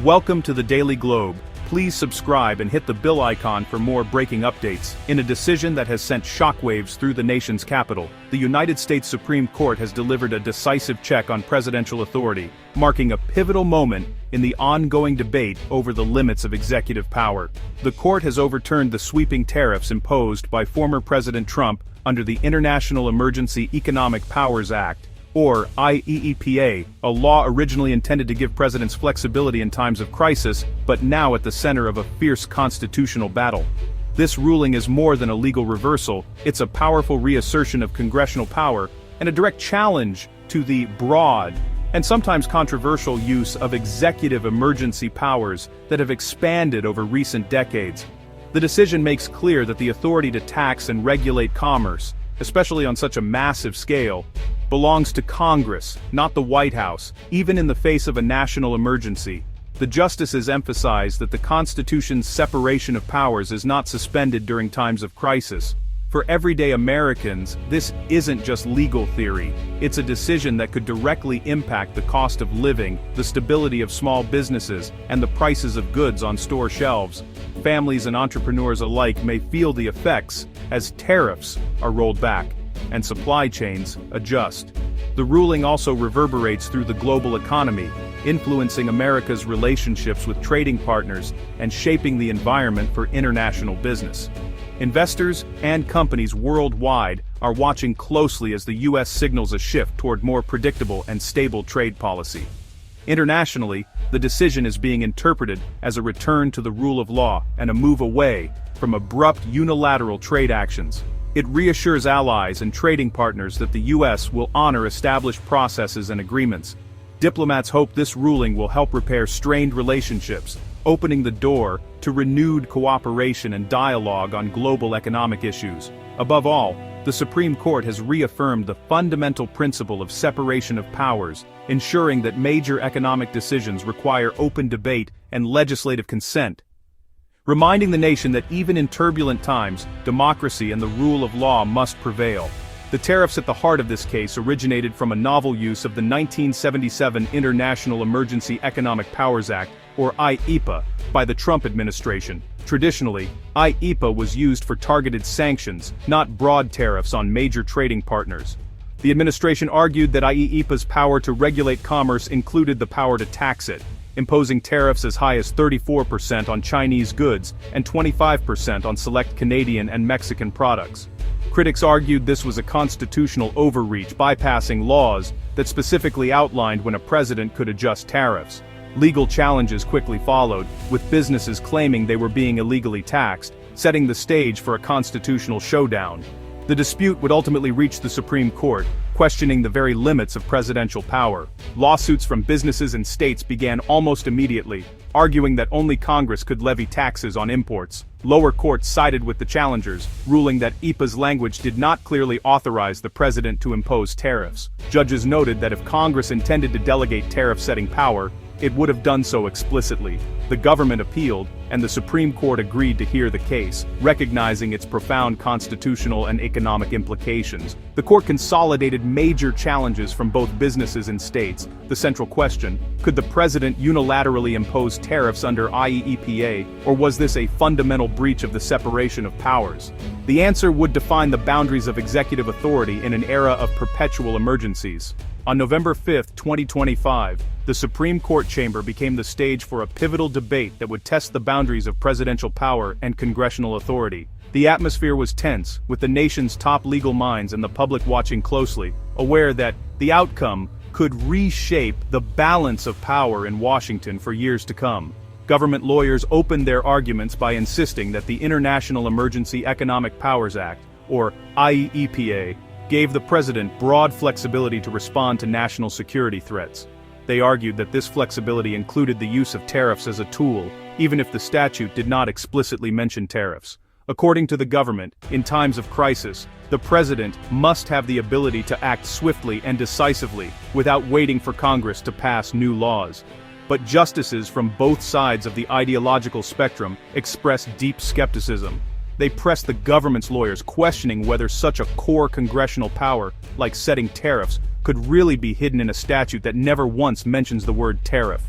Welcome to the Daily Globe. Please subscribe and hit the bell icon for more breaking updates. In a decision that has sent shockwaves through the nation's capital, the United States Supreme Court has delivered a decisive check on presidential authority, marking a pivotal moment in the ongoing debate over the limits of executive power. The court has overturned the sweeping tariffs imposed by former President Trump under the International Emergency Economic Powers Act, or IEEPA, a law originally intended to give presidents flexibility in times of crisis, but now at the center of a fierce constitutional battle. This ruling is more than a legal reversal, it's a powerful reassertion of congressional power, and a direct challenge to the broad, and sometimes controversial use of executive emergency powers that have expanded over recent decades. The decision makes clear that the authority to tax and regulate commerce, especially on such a massive scale, belongs to Congress, not the White House, even in the face of a national emergency. The justices emphasize that the Constitution's separation of powers is not suspended during times of crisis. For everyday Americans, this isn't just legal theory, it's a decision that could directly impact the cost of living, the stability of small businesses, and the prices of goods on store shelves. Families and entrepreneurs alike may feel the effects as tariffs are rolled back and supply chains adjust. The ruling also reverberates through the global economy, influencing America's relationships with trading partners and shaping the environment for international business. Investors and companies worldwide are watching closely as the U.S. signals a shift toward more predictable and stable trade policy. Internationally, the decision is being interpreted as a return to the rule of law and a move away from abrupt unilateral trade actions. It reassures allies and trading partners that the U.S. will honor established processes and agreements. Diplomats hope this ruling will help repair strained relationships, opening the door to renewed cooperation and dialogue on global economic issues. Above all, the Supreme Court has reaffirmed the fundamental principle of separation of powers, ensuring that major economic decisions require open debate and legislative consent, reminding the nation that even in turbulent times, democracy and the rule of law must prevail. The tariffs at the heart of this case originated from a novel use of the 1977 International Emergency Economic Powers Act, or IEEPA, by the Trump administration. Traditionally, IEEPA was used for targeted sanctions, not broad tariffs on major trading partners. The administration argued that IEEPA's power to regulate commerce included the power to tax it, imposing tariffs as high as 34% on Chinese goods and 25% on select Canadian and Mexican products. Critics argued this was a constitutional overreach, bypassing laws that specifically outlined when a president could adjust tariffs. Legal challenges quickly followed, with businesses claiming they were being illegally taxed, setting the stage for a constitutional showdown. The dispute would ultimately reach the Supreme Court, questioning the very limits of presidential power. Lawsuits from businesses and states began almost immediately, arguing that only Congress could levy taxes on imports. Lower courts sided with the challengers, ruling that IEEPA's language did not clearly authorize the president to impose tariffs. Judges noted that if Congress intended to delegate tariff-setting power, it would have done so explicitly. The government appealed, and the Supreme Court agreed to hear the case, recognizing its profound constitutional and economic implications. The court consolidated major challenges from both businesses and states. The central question: could the president unilaterally impose tariffs under IEEPA, or was this a fundamental breach of the separation of powers? The answer would define the boundaries of executive authority in an era of perpetual emergencies. On November 5, 2025, the Supreme Court chamber became the stage for a pivotal debate that would test the boundaries of presidential power and congressional authority. The atmosphere was tense, with the nation's top legal minds and the public watching closely, aware that the outcome could reshape the balance of power in Washington for years to come. Government lawyers opened their arguments by insisting that the International Emergency Economic Powers Act, or IEEPA, gave the president broad flexibility to respond to national security threats. They argued that this flexibility included the use of tariffs as a tool, even if the statute did not explicitly mention tariffs. According to the government, in times of crisis, the president must have the ability to act swiftly and decisively, without waiting for Congress to pass new laws. But justices from both sides of the ideological spectrum expressed deep skepticism. They pressed the government's lawyers, questioning whether such a core congressional power, like setting tariffs, could really be hidden in a statute that never once mentions the word tariff.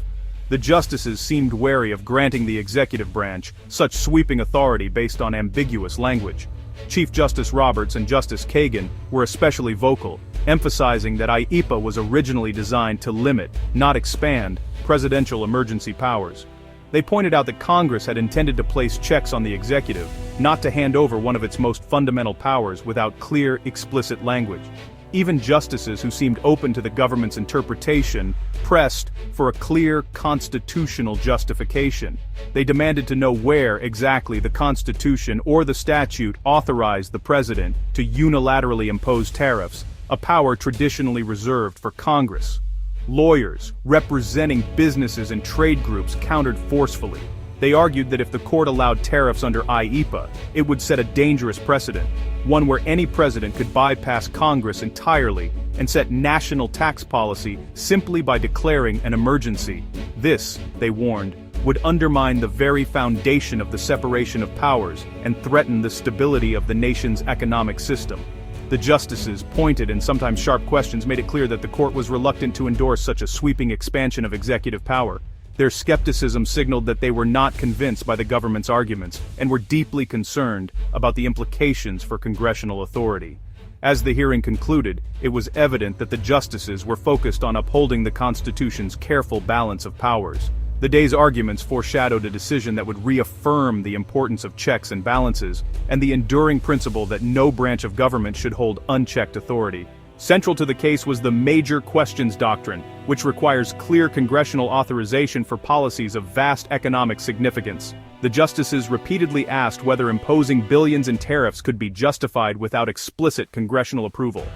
The justices seemed wary of granting the executive branch such sweeping authority based on ambiguous language. Chief Justice Roberts and Justice Kagan were especially vocal, emphasizing that IEPA was originally designed to limit, not expand, presidential emergency powers. They pointed out that Congress had intended to place checks on the executive, not to hand over one of its most fundamental powers without clear, explicit language. Even justices who seemed open to the government's interpretation pressed for a clear constitutional justification. They demanded to know where exactly the Constitution or the statute authorized the president to unilaterally impose tariffs, a power traditionally reserved for Congress. Lawyers, representing businesses and trade groups, countered forcefully. They argued that if the court allowed tariffs under IEPA, it would set a dangerous precedent, one where any president could bypass Congress entirely and set national tax policy simply by declaring an emergency. This, they warned, would undermine the very foundation of the separation of powers and threaten the stability of the nation's economic system. The justices' pointed and sometimes sharp questions made it clear that the court was reluctant to endorse such a sweeping expansion of executive power. Their skepticism signaled that they were not convinced by the government's arguments and were deeply concerned about the implications for congressional authority. As the hearing concluded, it was evident that the justices were focused on upholding the Constitution's careful balance of powers. The day's arguments foreshadowed a decision that would reaffirm the importance of checks and balances, and the enduring principle that no branch of government should hold unchecked authority. Central to the case was the major questions doctrine, which requires clear congressional authorization for policies of vast economic significance. The justices repeatedly asked whether imposing billions in tariffs could be justified without explicit congressional approval.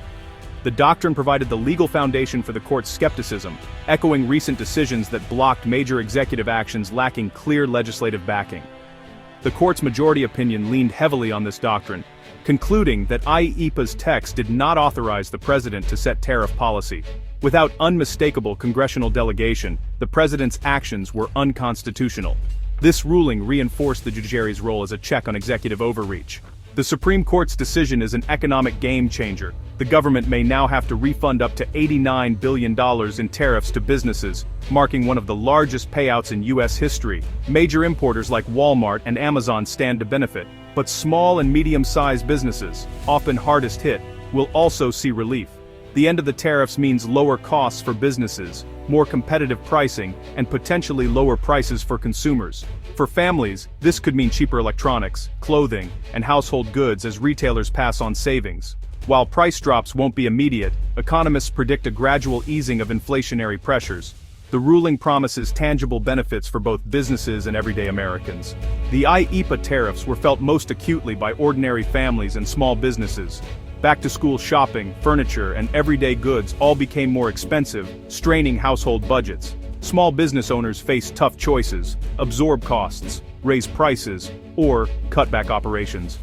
The doctrine provided the legal foundation for the court's skepticism, echoing recent decisions that blocked major executive actions lacking clear legislative backing. The court's majority opinion leaned heavily on this doctrine, concluding that IEPA's text did not authorize the president to set tariff policy. Without unmistakable congressional delegation, the president's actions were unconstitutional. This ruling reinforced the judiciary's role as a check on executive overreach. The Supreme Court's decision is an economic game-changer. The government may now have to refund up to $89 billion in tariffs to businesses, marking one of the largest payouts in U.S. history. Major importers like Walmart and Amazon stand to benefit, but small and medium-sized businesses, often hardest hit, will also see relief. The end of the tariffs means lower costs for businesses, more competitive pricing, and potentially lower prices for consumers. For families, this could mean cheaper electronics, clothing, and household goods as retailers pass on savings. While price drops won't be immediate, economists predict a gradual easing of inflationary pressures. The ruling promises tangible benefits for both businesses and everyday Americans. The IEPA tariffs were felt most acutely by ordinary families and small businesses. Back-to-school shopping, furniture, and everyday goods all became more expensive, straining household budgets. Small business owners faced tough choices: absorb costs, raise prices, or cut back operations.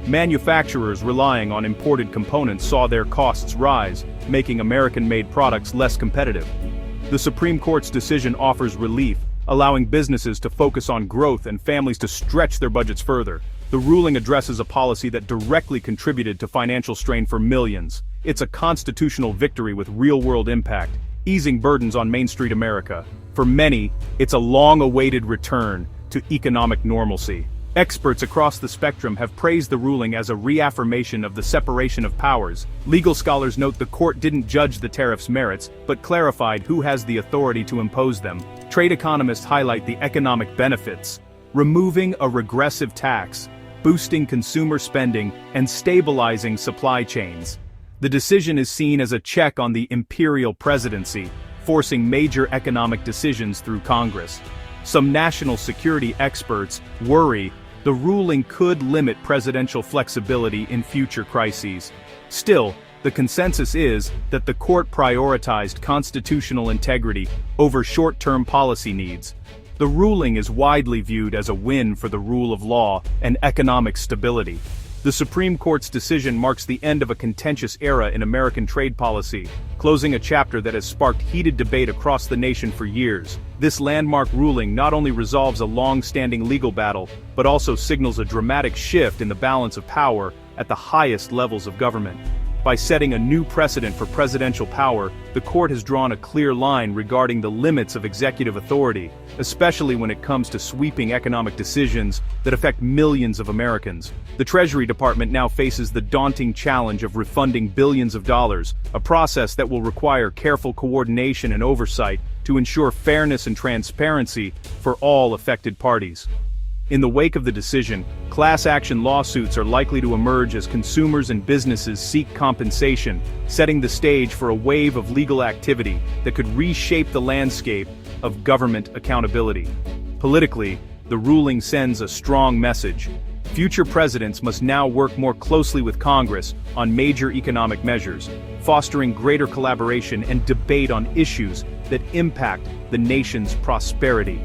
Manufacturers relying on imported components saw their costs rise, making American-made products less competitive. The Supreme Court's decision offers relief, allowing businesses to focus on growth and families to stretch their budgets further. The ruling addresses a policy that directly contributed to financial strain for millions. It's a constitutional victory with real-world impact, easing burdens on Main Street America. For many, it's a long-awaited return to economic normalcy. Experts across the spectrum have praised the ruling as a reaffirmation of the separation of powers. Legal scholars note the court didn't judge the tariffs' merits, but clarified who has the authority to impose them. Trade economists highlight the economic benefits: removing a regressive tax, boosting consumer spending, and stabilizing supply chains. The decision is seen as a check on the imperial presidency, forcing major economic decisions through Congress. Some national security experts worry the ruling could limit presidential flexibility in future crises. Still, the consensus is that the court prioritized constitutional integrity over short-term policy needs. The ruling is widely viewed as a win for the rule of law and economic stability. The Supreme Court's decision marks the end of a contentious era in American trade policy, closing a chapter that has sparked heated debate across the nation for years. This landmark ruling not only resolves a long-standing legal battle, but also signals a dramatic shift in the balance of power at the highest levels of government. By setting a new precedent for presidential power, the court has drawn a clear line regarding the limits of executive authority, especially when it comes to sweeping economic decisions that affect millions of Americans. The Treasury Department now faces the daunting challenge of refunding billions of dollars, a process that will require careful coordination and oversight to ensure fairness and transparency for all affected parties. In the wake of the decision, class action lawsuits are likely to emerge as consumers and businesses seek compensation, setting the stage for a wave of legal activity that could reshape the landscape of government accountability. Politically, the ruling sends a strong message. Future presidents must now work more closely with Congress on major economic measures, fostering greater collaboration and debate on issues that impact the nation's prosperity.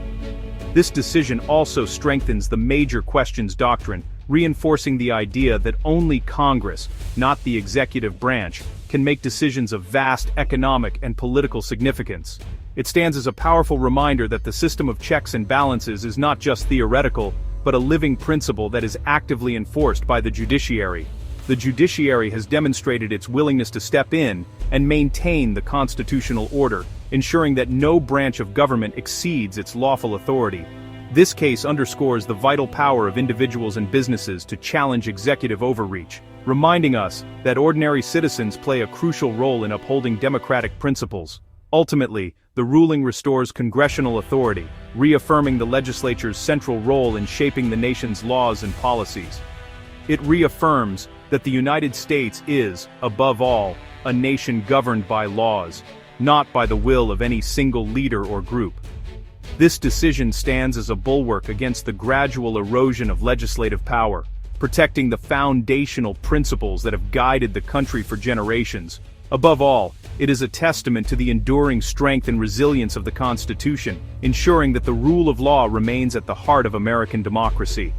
This decision also strengthens the major questions doctrine, reinforcing the idea that only Congress, not the executive branch, can make decisions of vast economic and political significance. It stands as a powerful reminder that the system of checks and balances is not just theoretical, but a living principle that is actively enforced by the judiciary. The judiciary has demonstrated its willingness to step in and maintain the constitutional order, ensuring that no branch of government exceeds its lawful authority. This case underscores the vital power of individuals and businesses to challenge executive overreach, reminding us that ordinary citizens play a crucial role in upholding democratic principles. Ultimately, the ruling restores congressional authority, reaffirming the legislature's central role in shaping the nation's laws and policies. It reaffirms that the United States is, above all, a nation governed by laws, not by the will of any single leader or group. This decision stands as a bulwark against the gradual erosion of legislative power, protecting the foundational principles that have guided the country for generations. Above all, it is a testament to the enduring strength and resilience of the Constitution, ensuring that the rule of law remains at the heart of American democracy.